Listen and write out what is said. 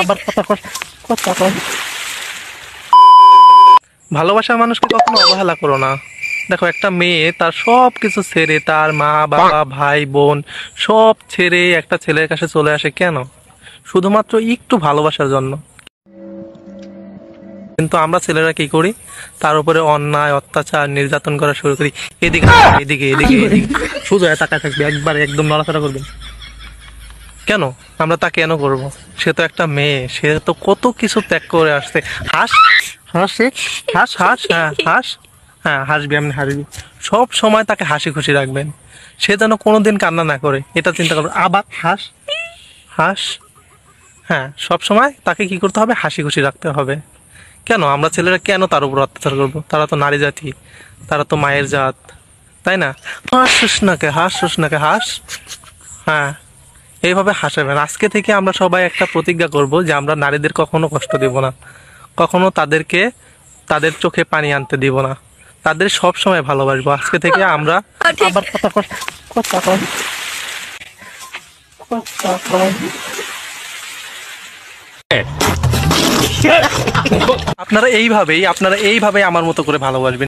আবার কথা কর। ভালোবাসার মানুষকে কখনো অবহেলা করো না। দেখো, একটা মেয়ে তার সব কিছু ছেড়ে, তার মা বাবা ভাই বোন সব ছেড়ে একটা ছেলের কাছে চলে আসে কেন? শুধুমাত্র একটু ভালোবাসার জন্য। কিন্তু আমরা ছেলেরা কি করি? তার উপরে অন্যায় অত্যাচার নির্যাতন করা শুরু করি। এদিকে এদিকে এদিকে এদিকে সোজা হয়ে তাকায় থাকবে, একবার একদম নড়াচড়া করবে কেন? আমরা তা কেন করব? সে তো একটা মেয়ে, সে তো কত কিছু ত্যাগ করে আসছে। হাস হাসে হাস হাস হ্যাঁ হাস, হ্যাঁ হাসবি, আপনি হাসবি। সব সময় তাকে হাসি খুশি রাখবেন, সে যেন কোনোদিন কান্না না করে, এটা চিন্তা করবেন। আবার হাস হাস, হ্যাঁ সব সময় তাকে কি করতে হবে? হাসি খুশি রাখতে হবে। কেন আমরা ছেলেরা কেন তার উপর অত্যাচার করবো? তারা তো নারী জাতি, তারা তো মায়ের জাত, তাই না? হাস নাকে হাস নাকে হাস, হ্যাঁ এইভাবে হাসাবেন। আজকে থেকে আমরা সবাই একটা প্রতিজ্ঞা করব যে আমরা নারীদের কখনো কষ্ট দেব না, কখনো তাদেরকে তাদের চোখে পানি আনতে দিব না, তাদের সব সময় ভালোবাসবো। আজকে থেকে আমরা আবার কথা কর। আপনারা এইভাবেই আমার মতো করে ভালোবাসবেন।